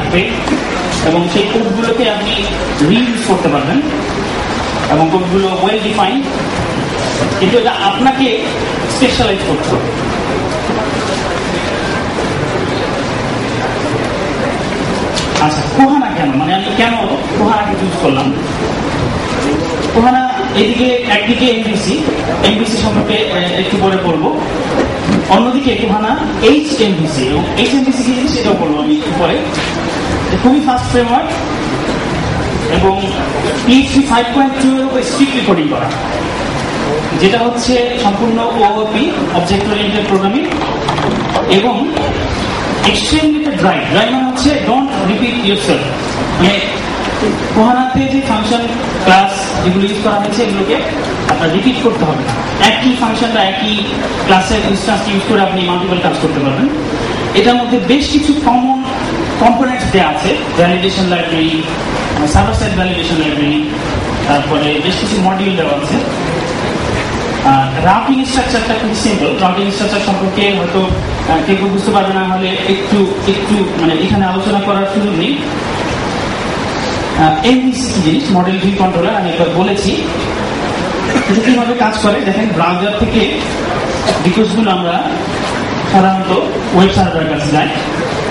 থাকবে এবং সেই কোডগুলোকে আপনি রিইউজ করতে পারবেন এবং কোডগুলো ওয়েল ডিফাইন্ড, কিন্তু এটা আপনাকে স্পেশালাইজ করতে হবে। আচ্ছা, কোহানা কেন, মানে আমি কেন কোহানাকে চুজ করলাম? কোহানা একদিকে এমভিসি সম্পর্কে একটু পরে বলবো, অন্যদিকে কোহানা এইচএমভিসি, এবং এইচএমভিসি কি জিনিস সেটাও বলবো আমি একটু পরে। খুবই ফাস্ট ফ্রেমওয়ার্ক এবং PHP 5.2 এর উপর স্ট্রিক্টলি কোডিং করা, যেটা হচ্ছে সম্পূর্ণ OOP, অবজেক্ট ওরিয়েন্টেড প্রোগ্রামিং, এবং এক্সট্রিমলি ড্রাই মানে হচ্ছে ডোন্ট রিপিট ইউরসেলফ। মানে কোহানাতে যে ফাংশন ক্লাস যেগুলো ইউজ করা হয়েছে এগুলোকে আপনার রিপিট করতে হবে না। একই ফাংশন বা একই ক্লাসের ইনস্ট্যান্স ইউজ করে আপনি মাল্টিপল কাজ করতে পারবেন। এটার মধ্যে বেশ কিছু কমন কম্পোনেন্টস দেওয়া আছে, validation library, server side validation library, তারপরে বেশ কিছু মডিউল দেওয়া আছে। রাউটিং স্ট্রাকচারটা খুব সিম্পল। রাউটিং স্ট্রাকচার সম্পর্কে হয়তো কেউ বুঝতে পারবে না, হলে একটু মানে এখানে আলোচনা করার সুযোগ নেই। এমভিসি কি জিনিস, মডেল ভিউ কন্ট্রোলার, আমি একবার বলেছি এটা কিভাবে কাজ করে। দেখেন, ব্রাউজার থেকে রিকোয়েস্টগুলো আমরা সাধারণত ওয়েব সার্ভারের কাছে যাই,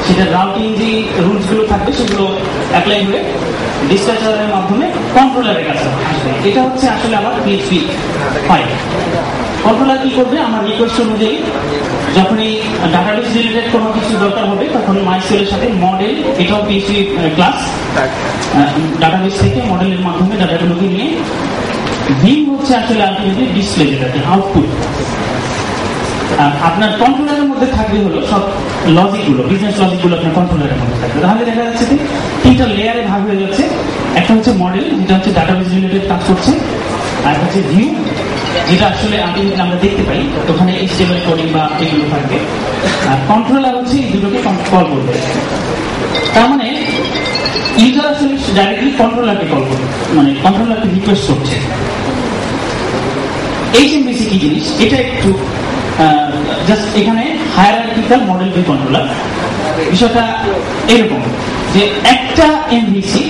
সেটা রাউটিং যে রুলসগুলো থাকবে সেগুলো অ্যাপ্লাই করে ডিসপ্যাচারের মাধ্যমে কন্ট্রোলারের কাছে আসবে। এটা হচ্ছে আসলে আমার PHP 5। কন্ট্রোলার কি করবে, আমার রিকোয়েস্ট অনুযায়ী যখনই ডাটাবেস রিলেটেড কোনো কিছু দরকার হবে তখন মাইস্কুলের সাথে মডেল, এটাও PHP ক্লাস, ডাটাবেস থেকে মডেলের মাধ্যমে ডাটাগুলোকে নিয়ে ভিউ হচ্ছে আসলে আলটিমেটলি ডিসপ্লে, যেটাকে আউটপুট। আপনার কন্ট্রোলারের মধ্যে থাকবে হলো সব লজিকগুলো, বিজনেস লজিকগুলো আপনার কন্ট্রোলারের মধ্যে থাকবে। তাহলে দেখা যাচ্ছে যে তিনটা লেয়ারে ভাগ হয়ে যাচ্ছে। একটা হচ্ছে মডেল, যেটা হচ্ছে ডাটাবেস রিলেটেড কাজ করছে, আর হচ্ছে ভিউ, যেটা আসলে আমরা দেখতে পাই, ওখানে HTML কোডিং বা এগুলো থাকবে। আর কন্ট্রোলার হচ্ছে এই দুটোকে কল করবে। তার মানে ইউজার আসলে ডাইরেক্টলি কন্ট্রোলারকে কল করবে, মানে কন্ট্রোলারকে রিকোয়েস্ট করছে। HMVC কি জিনিস, এটা একটু জাস্ট এখানে হায়ারার্কিক্যাল মডেল ভিউ কন্ট্রোলার। বিষয়টা এরকম যে একটা এমভিসি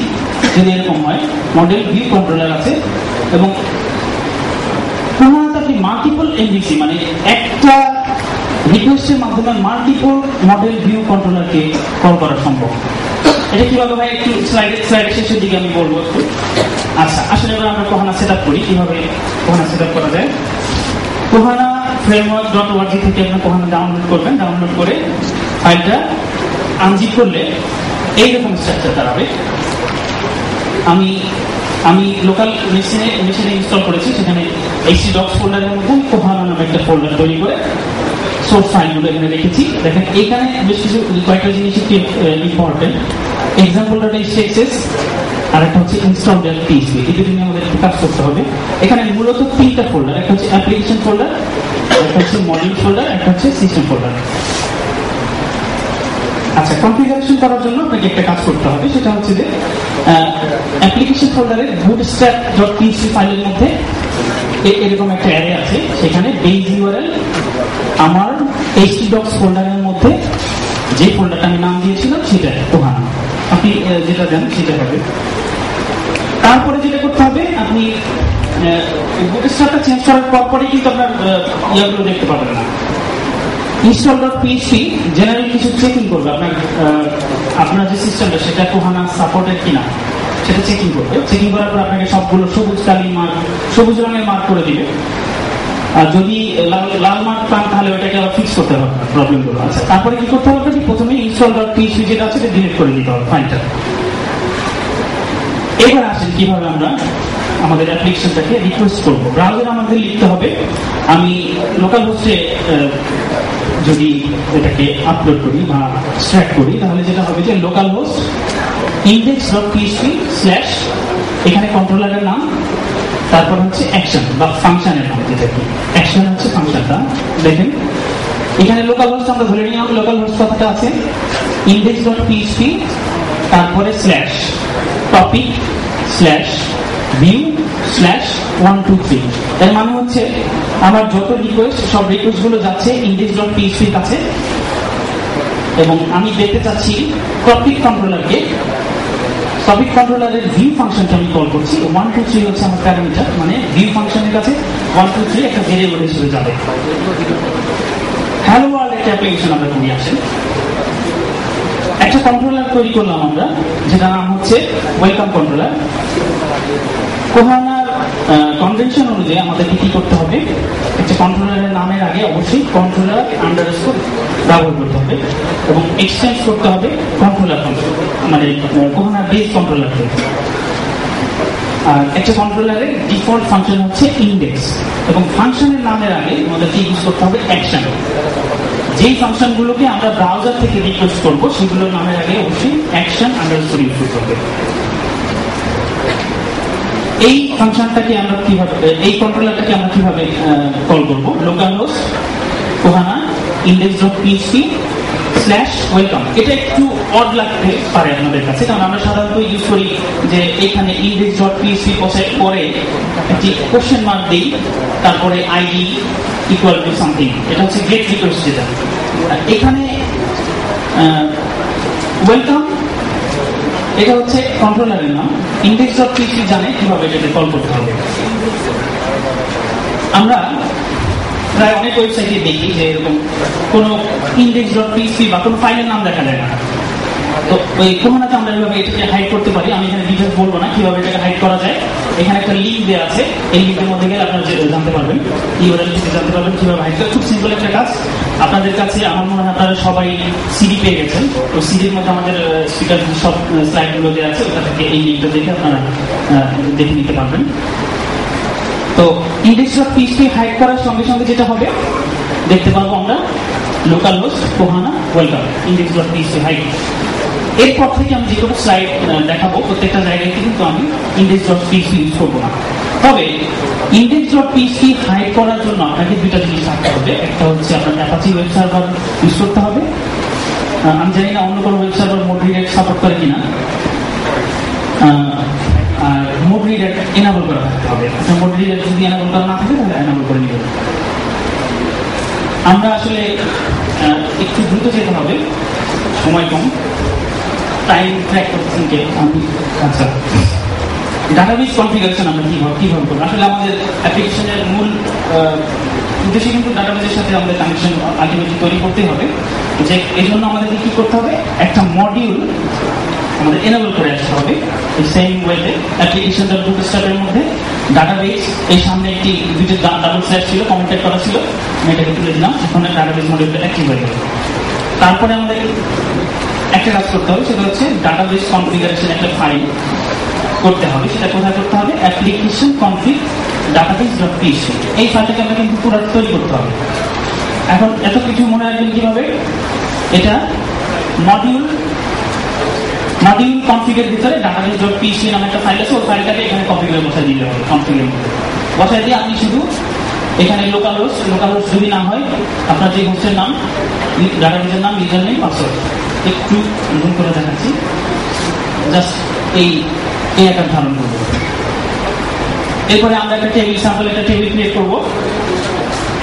যদি এরকম হয়, মডেল ভিউ কন্ট্রোলার আছে, এবং কোনোটা আপনি মাল্টিপল এমভিসি, মানে একটা রিকোয়েস্টের মাধ্যমে মাল্টিপল মডেল ভিউ কন্ট্রোলারকে কল করা সম্ভব। এটা কিভাবে হয় একটু স্লাইডের শেষের দিকে আমি বলবো একটু। আচ্ছা, আসলে এবার আমরা কোহানা সেট আপ করি, কিভাবে কোহানা সেট আপ করা যায়। কোহানা framework.org থেকে আপনি কোহানা ডাউনলোড করবেন। ডাউনলোড করে ফাইলটা আনজিপ করলে এইরকম স্ট্রাকচার দাঁড়াবে। আমি লোকাল মেশিনে ইনস্টল করেছি, সেখানে htdocs ফোল্ডারের মধ্যে কোহানা নামে একটা ফোল্ডার তৈরি করে সোর্স ফাইলগুলো এখানে রেখেছি। দেখেন এখানে বেশ কিছু কয়েকটা জিনিস একটু ইম্পর্টেন্ট। এক্সাম্পলটা HTXS, আর একটা হচ্ছে install.php, এই দুটো নিয়ে আমাদের কাজ করতে হবে। এখানে মূলত তিনটা ফোল্ডার, একটা হচ্ছে অ্যাপ্লিকেশন ফোল্ডার, একটা হচ্ছে মডিউল ফোল্ডার, একটা হচ্ছে সিস্টেম ফোল্ডার। আচ্ছা, কনফিগারেশন করার জন্য আপনাকে একটা কাজ করতে হবে, সেটা হচ্ছে যে অ্যাপ্লিকেশন ফোল্ডারের bootstrap.php ফাইলের মধ্যে এরকম একটা অ্যারে আছে, সেখানে বেস ইউআরএল আমার htdocs ফোল্ডারের মধ্যে যে ফোল্ডারটা আমি নাম দিয়েছিলাম সেটা কোহানা, আপনি যেটা দেন সেটা হবে। তারপরে যেটা করতে হবে, আপনি বুটস্ট্র্যাপটা চেঞ্জ করার পরপরই কিন্তু আপনার ইয়াগুলো দেখতে পাবেন না। install.php জেনারেল কিছু চেকিং করবে, আপনার যে সিস্টেমটা সেটা কোহানা সাপোর্টেড কিনা সেটা চেকিং করবে। চেকিং করার পর আপনাকে সবগুলো সবুজ রঙের মার্ক করে দিবে। আর যদি লাল মার্ক পান তাহলে ওটাকে আবার ফিক্স করতে হবে প্রবলেমগুলো। আচ্ছা, তারপরে কি করতে হবে, প্রথমে install.php যেটা আছে সেটা ডিলিট করে দিতে হবে ফাইলটা। এবার আসেন কিভাবে আমরা আমাদের অ্যাপ্লিকেশনটাকে রিকোয়েস্ট করবো। ব্রাউজার আমাদের লিখতে হবে, আমি লোকাল হোস্টে যদি এটাকে আপলোড করি বা স্ট্র্যাক করি, তাহলে যেটা হবে যে লোকাল হোস্ট index.php স্ল্যাশ, এখানে কন্ট্রোলারের নাম, তারপর হচ্ছে অ্যাকশন বা ফাংশনের নাম, যেটা কি অ্যাকশন হচ্ছে ফাংশনটা। দেখেন এখানে লোকাল হোস্ট আমরা ধরে নিলাম, লোকাল হোস্ট কথাটা আছে index.php, তারপরে slash topic slash view slash 123। এর মানে হচ্ছে আমার যত রিকোয়েস্ট, সব রিকোয়েস্ট গুলো যাচ্ছে index.php কাছে। এবং আমি দেখতে চাচ্ছি টপিক কন্ট্রোলারকে। টপিক কন্ট্রোলারের ভিউ ফাংশনকে আমি কল করছি। 1 2 3 হচ্ছে আমার প্যারামিটার, মানে ভিউ ফাংশনের কাছে 1 2 3 একটা ভেরিয়েবল হিসেবে যাবে। হ্যালো ওয়ার্ল্ড একটা অ্যাপ্লিকেশন আমরা করি আসেন। একটা কন্ট্রোলার তৈরি করলাম আমরা, যেটা নাম হচ্ছে ওয়েলকাম কন্ট্রোলার। কোহানার কনভেনশন অনুযায়ী আমাদেরকে কি করতে হবে, একটা কন্ট্রোলারের নামের আগে অবশ্যই কন্ট্রোলার আন্ডারস্কোর ব্যবহার করতে হবে এবং এক্সটেন্ড করতে হবে কন্ট্রোলার ফাংশন, মানে কোহানার বেস কন্ট্রোলার থেকে। আর একটা কন্ট্রোলারের ডিফল্ট ফাংশন হচ্ছে ইন্ডেক্স, এবং ফাংশনের নামের আগে আমাদেরকে ইউজ করতে হবে অ্যাকশন। যেই ফাংশনগুলোকে আমরা ব্রাউজার থেকে রিকোয়েস্ট করবো সেগুলোর নামের আগে অবশ্যই অ্যাকশন আন্ডারস্কোর ইউজ করতে হবে। এই ফাংশনটাকে আমরা কিভাবে, এই কন্ট্রোলারটাকে আমরা কিভাবে কল করবো, লোকাল হোস্ট কোহানা index.php/welcome। এটা একটু অড লাগতে পারে আপনাদের কাছে, কারণ আমরা সাধারণত ইউজ করি যে এখানে index.php পরে একটি কোশ্চেন মার্ক দিই, তারপরে আইডি ইকুয়াল টু সামথিং, এটা হচ্ছে গেট রিকোয়েস্ট। যেটা এখানে ওয়েলকাম, এটা হচ্ছে কন্ট্রোলারের নাম। index.php জানে কিভাবে এটাকে কল করতে হবে। আমরা প্রায় অনেক ওয়েবসাইটে দেখি যে এরকম কোনো index.php বা কোনো ফাইলের নাম দেখা যায় না। তো ওই কোহানাতে আমরা এভাবে এটাকে হাইড করতে পারি। আমি এখানে ডিটেলস বলবো না কিভাবে এটাকে হাইড করা যায়। এখানে একটা লিঙ্ক দেওয়া আছে, এই লিঙ্কের মধ্যে গেলে আপনারা জানতে পারবেন, ইউআরএল থেকে জানতে পারবেন কিভাবে হাইড করা। খুব সিম্পল একটা কাজ। আপনাদের কাছে আমার মনে হয় আপনারা সবাই সিডি পেয়ে গেছেন, তো সিডির মধ্যে আমাদের স্পিকার সব স্লাইডগুলো দেওয়া আছে, ওটা থেকে এই লিঙ্কটা দেখে আপনারা দেখে নিতে পারবেন। তো index.php হাইড করার সঙ্গে সঙ্গে যেটা হবে দেখতে পারবো আমরা local host Kohana welcome index.php hide. এরপর থেকে আমি যে কোনো স্লাইড দেখাবো প্রত্যেকটা জায়গায় কিন্তু আমি index.php ইউজ করবো না। তবে index.php হাইড করার জন্য আপনাকে দুইটা জিনিস থাকতে হবে। একটা হচ্ছে আপনার অ্যাপাচি ওয়েব সার্ভার ইউজ করতে হবে। আমি জানি না অন্য কোনো web server mode reader support করে কিনা, আর মোড রিডার এনাবল করা থাকতে হবে। মোড রিডার যদি এনাবল করা না থাকে তাহলে এনাবল করে নেবেন। আমরা আসলে একটু দ্রুত যেতে হবে, সময় কম, টাইম ট্র্যাক করতেছেন কে আমি। আচ্ছা, ডাটাবেস কনফিগারেশন আমরা কিভাবে করবো। আসলে আমাদের অ্যাপ্লিকেশনের মূল উদ্দেশ্যে কিন্তু ডাটাবেসের সাথে আমাদের কানেকশন আলটিমেটলি তৈরি করতেই হবে। যে এই জন্য আমাদেরকে কি করতে হবে, একটা মডিউল আমাদের এনেবল করে আসতে হবে। এই সেম ওয়েতে অ্যাপ্লিকেশনটার বুটস্ট্র্যাপের মধ্যে ডাটাবেস, এই সামনে একটি দুটো ডাবল স্ল্যাশ ছিল, কমেন্টেড করা ছিল, আমি এটাকে তুলে দিলাম। এখন ডাটাবেস মডিউলটা অ্যাক্টিভ হয়ে গেল। তারপরে আমাদের একটা কাজ করতে হবে, সেটা হচ্ছে ডাটাবেস কনফিগারেশন একটা ফাইল করতে হবে। সেটা কোথায় করতে হবে, অ্যাপ্লিকেশন কনফিগ database.php। এই ফাইলটাকে আমরা কিন্তু পুরো তৈরি করতে হবে। এখন এত কিছু মনে রাখবেন কিভাবে, এটা মডিউল কনফিগের ভিতরে database.php নামে একটা ফাইল আছে, ওই ফাইলটাকে এখানে কনফিগারে বসায় দিতে হবে। কনফিগের মধ্যে বসায় দিয়ে আপনি শুধু এখানে লোকাল হোস্ট যদি না হয় আপনার যে হোস্টের নাম, ডাটাবেসের নাম, ইউজার নেম, পাসওয়ার্ড একটু জুম করে দেখাচ্ছি, জাস্ট এই একটা ধারণ করবো। এরপরে আমরা একটা টেবিল স্যাম্পল একটা টেবিল ক্রিয়েট করবো।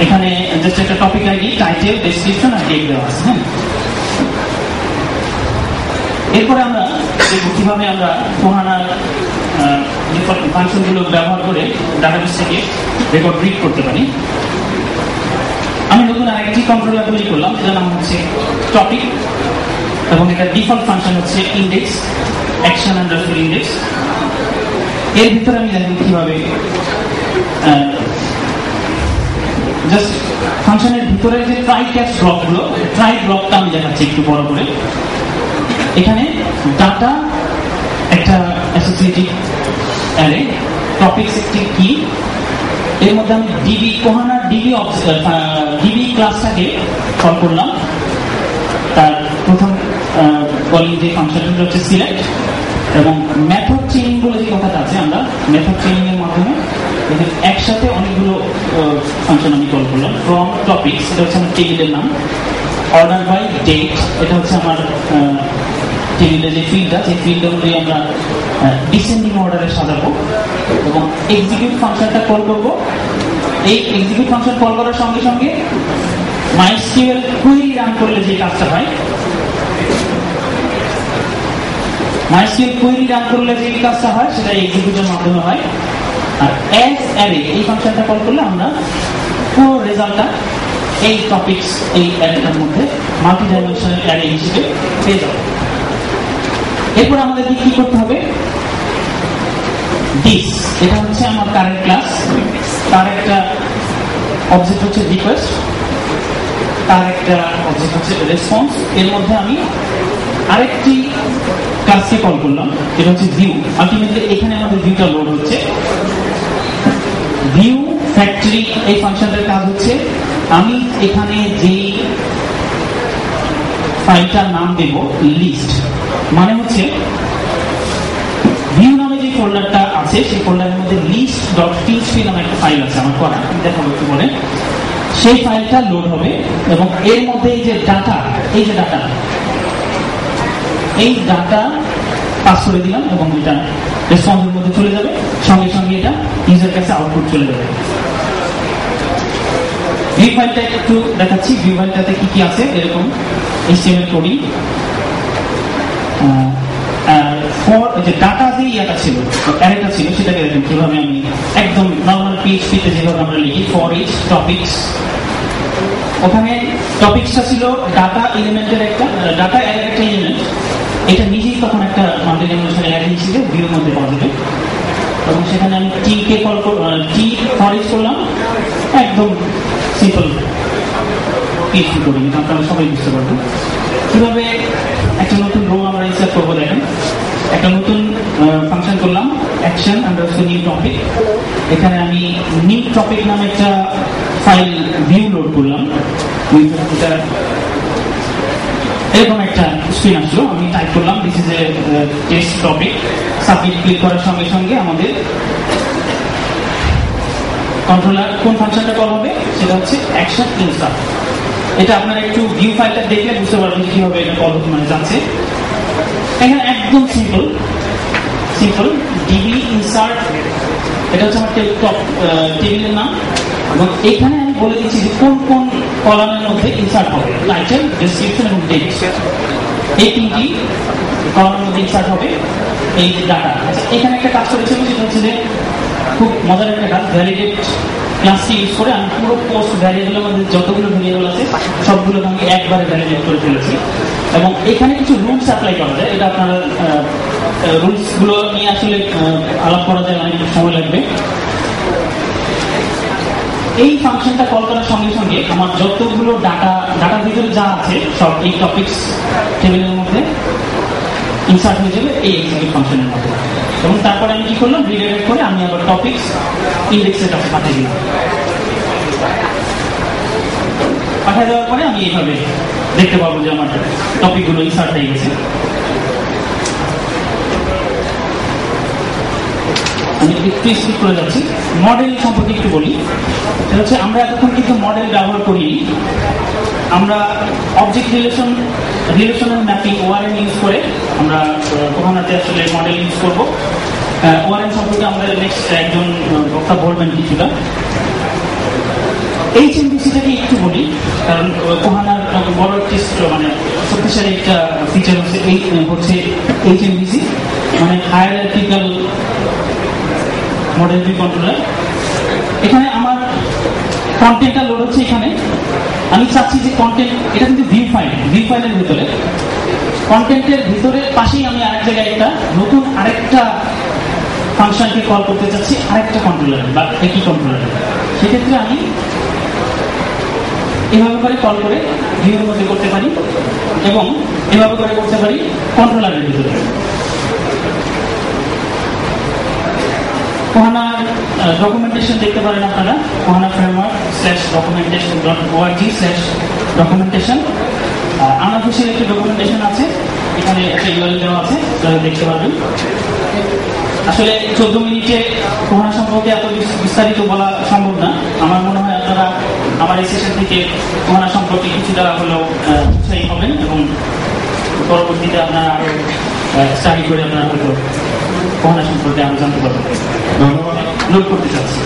এখানে জাস্ট একটা টপিক আইডি, টাইটেল, ডেসক্রিপশন আর ডেট দেওয়া আছে। হ্যাঁ, এরপরে আমরা দেখব কিভাবে আমরা কোহানার ফাংশনগুলো ব্যবহার করে ডাটাবেস থেকে রেকর্ড রিড করতে পারি। আমি নতুন আরেকটি কন্ট্রোলার তৈরি করলাম, যেটার নাম হচ্ছে টপিক, এবং এটা ডিফল্ট ফাংশন হচ্ছে ইন্ডেক্স, অ্যাকশন আন্ডারস্কোর ইন্ডেক্স। এর ভিতরে আমি দেখব কিভাবে জাস্ট ফাংশনের ভিতরে যে ট্রাই ক্যাচ ব্লকগুলো, ট্রাই ব্লকটা আমি দেখাচ্ছি একটু বড় করে। এখানে ডাটা একটা অ্যাসোসিয়েটিভ অ্যারে, টপিকস একটি কি, এর মধ্যে আমি ডিবি কোহানা ডিবি ক্লাসটাকে কল করলাম। তার প্রথম কলিং যে ফাংশনটা হচ্ছে সিলেক্ট, এবং মেথড চেইনিং বলে যে কথাটা আছে, আমরা মেথড চেইনিং এর মাধ্যমে একসাথে অনেকগুলো ফাংশন আমি কল করলাম। ফ্রম টপিকস, এটা হচ্ছে আমার টেবিলের নাম। অর্ডার বাই ডেট, এটা হচ্ছে আমার টেবিলের যে ফিল্ডটা, সেই ফিল্ড অনুযায়ী আমরা ডিসেন্ডিং অর্ডারে সাজাবো। এবং এক্সিকিউট ফাংশনটা কল করবো। এই এক্সিকিউট ফাংশন কল করার সঙ্গে সঙ্গে মাইস্কিউএল কুয়েরি রান করলে যে কাজটা হয়, MySQL কোয়েরি রান করলে যে কাজটা হয় সেটা এক্সিকিউটের মাধ্যমে হয়। আর অ্যাজ অ্যারে এই ফাংশনটা কল করলে আমরা পুরো রেজাল্টটা এই টপিকস এই অ্যারেটার মধ্যে মাল্টি ডাইমেনশনাল অ্যারে হিসেবে পেয়ে যাব। এরপর আমাদের কি করতে হবে, দিস এটা হচ্ছে আমার কারেন্ট ক্লাস, তার একটা অবজেক্ট হচ্ছে রিকোয়েস্ট, তার একটা অবজেক্ট হচ্ছে রেসপন্স। এর মধ্যে আমি আরেকটি ক্লাসকে কল করলাম, এটা হচ্ছে ভিউ। আলটিমেটলি এখানে আমাদের ভিউটা লোড হচ্ছে। ভিউ ফ্যাক্টরি এই ফাংশনটার কাজ হচ্ছে আমি এখানে যে ফাইলটার নাম দেব লিস্ট, মানে হচ্ছে ভিউ নামে যে ফোল্ডারটা আছে সেই ফোল্ডারের মধ্যে list.php নামে একটা ফাইল আছে আমার করা, দেখাবো একটু পরে। সেই ফাইলটা লোড হবে এবং এর মধ্যে এই যে ডাটা, এই ডাটা পাস করে দিলাম এবং এটা রেসপন্সের মধ্যে চলে যাবে, সঙ্গে সঙ্গে এটা ইউজার কাছে আউটপুট চলে যাবে। ভিউ ফাইলটা একটু দেখাচ্ছি, ভিউ ফাইলটাতে কি কি আছে, এরকম HTML কোডিং, যে ডাটা যে ইয়াটা ছিল, অ্যারেটা ছিল, সেটাকে দেখেন কিভাবে আমি একদম নর্মাল PHP তে যেভাবে আমরা লিখি ফর ইচ টপিকস। ওখানে টপিকসটা ছিল ডাটা এলিমেন্টের একটা ডাটা অ্যারের একটা এলিমেন্ট, এটা নিজেই তখন একটা মাল্টি ডাইমেনশনাল অ্যারে হিসেবে ভিউর মধ্যে পাওয়া যাবে। এবং সেখানে আমি টি কে কল টি ফর ইচ করলাম, একদম সিম্পল PHP করি, আপনারা সবাই বুঝতে পারবেন কিভাবে একটা নতুন রো আমরা ইনসার্ট করবো। দেখেন একটা নতুন ফাংশন করলাম অ্যাকশন আন্ডারস্কোর নিউ টপিক, এখানে আমি নিউ টপিক নামে একটা ফাইল ভিউ লোড করলাম। এরকম একটা স্ক্রিন আসলো, আমি টাইপ করলাম this is a test topic, submit click করার সঙ্গে সঙ্গে আমাদের কন্ট্রোলার কোন ফাংশনটা কল হবে সেটা হচ্ছে অ্যাকশন ইনসার্ট। এটা আপনারা একটু ভিউ ফাইলটা দেখলে বুঝতে পারবেন কিভাবে এটা কল হতে মানে যাচ্ছে। এখানে একদম সিম্পল ডিবি ইনসার্ট, এটা হচ্ছে আমার টেবিলের নাম এবং এখানে আমি বলে দিচ্ছি যে কোন কোন কলামের মধ্যে ইনসার্ট হবে, টাইটেল, ডেসক্রিপশন এবং টেক্সট, এই তিনটি কলামের মধ্যে ইনসার্ট হবে এই ডাটা। আচ্ছা, এখানে একটা কাজ করেছিল যেটা হচ্ছে যে খুব মজার একটা কাজ, ভ্যালিডেট ক্লাসটি ইউজ করে আমি পুরো পোস্ট ভ্যারিয়েবলের মধ্যে যতগুলো ভ্যারিয়েবল আছে সবগুলোকে আমি একবারে ভ্যালিডেট করে ফেলেছি এবং এখানে কিছু রুলস অ্যাপ্লাই করা যায়। এটা আপনারা রুলস গুলো নিয়ে আসলে আলাপ করা যায়, অনেক সময় লাগবে। এই ফাংশনটা কল করার সঙ্গে সঙ্গে আমার যতগুলো ডাটার ভিতরে যা আছে সব এই টপিকস টেবিলের মধ্যে ইনসার্ট হয়ে যাবে এই এক্সিকিউট ফাংশনের মধ্যে। এবং তারপরে আমি কি করলাম, রিডাইরেক্ট করে আমি আবার টপিকস ইন্ডেক্সের কাছে পাঠিয়ে দিলাম। পাঠিয়ে দেওয়ার পরে আমি এইভাবে দেখতে পাবো যে আমার টপিকগুলো ইনসার্ট হয়ে গেছে। আমি একটু স্কিপ করে যাচ্ছি, মডেল সম্পর্কে একটু বলি। সেটা হচ্ছে আমরা এতক্ষণ কিন্তু মডেল ব্যবহার করি, আমরা object relational mapping ORM use করে আমরা কোহানাতে আসলে মডেল ইউজ করব। ORM সম্পর্কে আমরা নেক্সট একজন বক্তা বলবেন কিছুটা। HMVC-টাকে একটু বলি, কারণ কোহানার বড় একটি মানে শক্তিশালী একটা ফিচার হচ্ছে HMVC, মানে হায়ারার্কিক্যাল মডেল ভিউ কন্ট্রোলার। এখানে আমার কন্টেন্টটা লোড হচ্ছে, এখানে আমি চাচ্ছি যে কন্টেন্ট, এটা কিন্তু ভিউ ফাইলের ভিতরে, কন্টেন্টের ভিতরে পাশেই আমি আরেক জায়গায় একটা নতুন আরেকটা ফাংশনকে কল করতে চাচ্ছি আরেকটা কন্ট্রোলার বা একই কন্ট্রোলার। সেক্ষেত্রে আমি এভাবে করে কল করে ভিউর মধ্যে করতে পারি এবং এভাবে করে করতে পারি কন্ট্রোলারের ভিতরে। কোহানার ডকুমেন্টেশন দেখতে পারেন আপনারা, কোহানা framework/documentation.org/documentation। আনঅফিশিয়াল একটা ডকুমেন্টেশন আছে, এখানে একটা URL দেওয়া আছে, দেখতে পারবেন। আসলে 14 মিনিটে কোহানা সম্পর্কে এত বিস্তারিত বলা সম্ভব না। আমার মনে হয় আপনারা আমার এই সেশন থেকে কোহানা সম্পর্কে কিছুটা হলেও উৎসাহী হবেন এবং পরবর্তীতে আপনারা আরো স্টাডি করে আপনারা হয়তো কোহানা সম্পর্কে আরো জানতে পারবেন। ধন্যবাদ। নোট করতে চাচ্ছি।